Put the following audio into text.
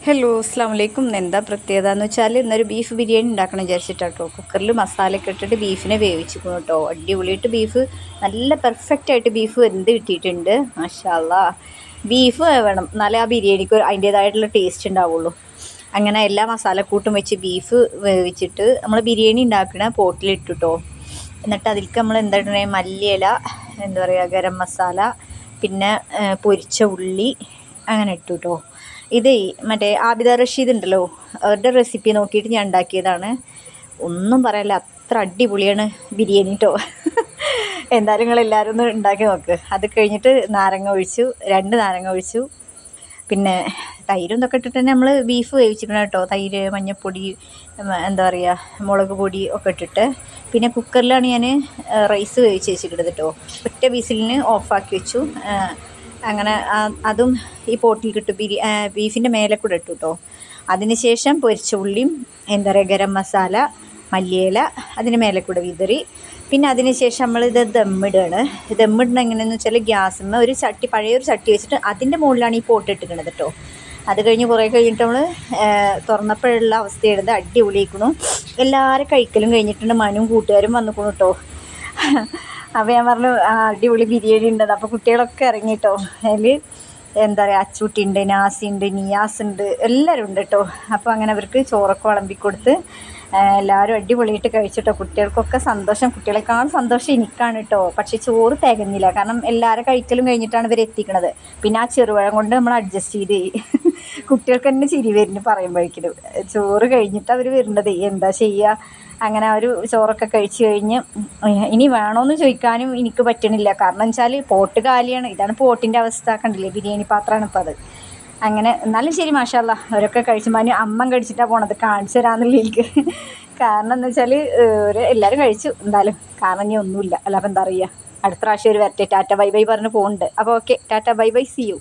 Hello അസ്സാം വലൈക്കും. എന്താ പ്രത്യേകത എന്ന് വെച്ചാൽ ഇന്നൊരു ബീഫ് ബിരിയാണി ഉണ്ടാക്കണം വിചാരിച്ചിട്ടോ. കുക്കറിൽ മസാലയൊക്കെ ഇട്ടിട്ട് ബീഫിനെ വേവിച്ചിരിക്കുന്നു കേട്ടോ. അടിപൊളിയായിട്ട് ബീഫ് നല്ല പെർഫെക്റ്റായിട്ട് ബീഫ് വെന്ത് കിട്ടിയിട്ടുണ്ട്. മാഷാ അല്ലാ. ബീഫ് വേണം എന്നാലേ ആ ബിരിയാണിക്ക് അതിൻ്റേതായിട്ടുള്ള ടേസ്റ്റ് ഉണ്ടാവുള്ളൂ. അങ്ങനെ എല്ലാ മസാലക്കൂട്ടും വെച്ച് ബീഫ് വേവിച്ചിട്ട് നമ്മൾ ബിരിയാണി ഉണ്ടാക്കണ പോട്ടിലിട്ടിട്ടോ. എന്നിട്ട് അതിലേക്ക് നമ്മൾ എന്താ ഇടണേ, മല്ലിയില, എന്താ പറയുക, ഗരം മസാല, പിന്നെ പൊരിച്ച ഉള്ളി അങ്ങനെ ഇട്ടു കേട്ടോ. ഇതേ മറ്റേ ആബിദ റഷീദ് ഉണ്ടല്ലോ, അവരുടെ റെസിപ്പി നോക്കിയിട്ട് ഞാൻ ഉണ്ടാക്കിയതാണ്. ഒന്നും പറയല്ല, അത്ര അടിപൊളിയാണ് ബിരിയാണി കേട്ടോ. എന്തായാലും നിങ്ങളെല്ലാവരും ഒന്ന് ഉണ്ടാക്കി നോക്ക്. അത് കഴിഞ്ഞിട്ട് നാരങ്ങ ഒഴിച്ചു, 2 നാരങ്ങ ഒഴിച്ചു. പിന്നെ തൈരും ഇതൊക്കെ ഇട്ടിട്ട് തന്നെ നമ്മൾ ബീഫ് വേവിച്ചിരിക്കണം കേട്ടോ. തൈര്, മഞ്ഞൾപ്പൊടി, എന്താ പറയുക, മുളക് പൊടി ഒക്കെ ഇട്ടിട്ട്. പിന്നെ കുക്കറിലാണ് ഞാൻ റൈസ് വേവിച്ച് വെച്ചിട്ടുള്ളത് കേട്ടോ. ഒറ്റ വിസിലിന് ഓഫാക്കി വെച്ചു. അങ്ങനെ അതും ഈ പോട്ടിൽ ബീഫിൻ്റെ മേലെ കൂടെ ഇട്ടു കേട്ടോ. അതിന് ശേഷം പൊരിച്ച ഉള്ളിയും, എന്താ പറയുക, ഗരം മസാല, മല്ലിയില അതിന് മേലെ കൂടെ വിതറി. പിന്നെ അതിന് ശേഷം നമ്മളിത് ദമ്മിടുകയാണ്. ദമ്മിടുന്നത് എങ്ങനെയാണെന്ന് വെച്ചാൽ ഗ്യാസിന്മേൽ ഒരു ചട്ടി, പഴയൊരു ചട്ടി വെച്ചിട്ട് അതിൻ്റെ മുകളിലാണ് ഈ പോട്ട് ഇട്ടിരിക്കുന്നത് കേട്ടോ. അത് കഴിഞ്ഞ് കുറേ കഴിഞ്ഞിട്ട് നമ്മൾ തുറന്നപ്പോഴുള്ള അവസ്ഥയായിരുന്നത് അടിപൊളിയായിരിക്കുന്നു. എല്ലാവരും കഴിക്കലും കഴിഞ്ഞിട്ടുണ്ട്. മനും കൂട്ടുകാരും വന്നിരിക്കുന്നു കേട്ടോ. അപ്പോൾ ഞാൻ പറഞ്ഞു അടിപൊളി ബിരിയാണി ഉണ്ടെന്ന്. അപ്പോൾ കുട്ടികളൊക്കെ ഇറങ്ങിയിട്ടോ. അതിൽ എന്താ പറയുക, അച്ചൂട്ടിയുണ്ട്, നാസിയുണ്ട്, നിയാസുണ്ട്, എല്ലാവരും ഉണ്ട് കേട്ടോ. അപ്പോൾ അങ്ങനെ അവർക്ക് ചോറൊക്കെ വിളമ്പിക്കൊടുത്ത് എല്ലാവരും അടിപൊളിയായിട്ട് കഴിച്ചിട്ടോ. കുട്ടികൾക്കൊക്കെ സന്തോഷം. കുട്ടികളെക്കാളും സന്തോഷം എനിക്കാണ് കേട്ടോ. പക്ഷേ ചോറ് തികഞ്ഞില്ല, കാരണം എല്ലാവരും കഴിക്കലും കഴിഞ്ഞിട്ടാണ് ഇവർ എത്തിക്കണത്. പിന്നെ ആ ചെറുപഴം കൊണ്ട് നമ്മൾ അഡ്ജസ്റ്റ് ചെയ്ത് കുട്ടികൾക്ക് തന്നെ ചിരി വരുന്നു പറയുമ്പോഴേക്കും. ചോറ് കഴിഞ്ഞിട്ട് അവർ വരുന്നത്, എന്താ ചെയ്യുക. അങ്ങനെ അവർ ചോറൊക്കെ കഴിച്ച് കഴിഞ്ഞ് ഇനി വേണമെന്ന് ചോദിക്കാനും എനിക്ക് പറ്റണില്ല. കാരണം വെച്ചാൽ പോട്ട് കാലിയാണ്. ഇതാണ് പോട്ടിൻ്റെ അവസ്ഥ. കണ്ടില്ലേ, ബിരിയാണി പാത്രമാണ് ഇപ്പോൾ അത്. അങ്ങനെ എന്നാലും ശരി, മാഷാ അല്ലാ. അവരൊക്കെ കഴിച്ചുമ്പോൾ അമ്മ കഴിച്ചിട്ടാണ് പോണത്, കാണിച്ചു തരാമെന്നുള്ളിലേക്ക്. കാരണം എന്ന് വെച്ചാൽ എല്ലാവരും കഴിച്ചു എന്തായാലും. കാരണം ഇനി ഒന്നുമില്ല, അല്ല അപ്പം എന്താ പറയുക. അടുത്ത പ്രാവശ്യം ഒരു വരട്ടെ. ടാറ്റ ബൈ ബൈ പറഞ്ഞ് പോകുന്നുണ്ട്. അപ്പോൾ ഓക്കെ, ടാറ്റ ബൈ ബൈ, സി യു.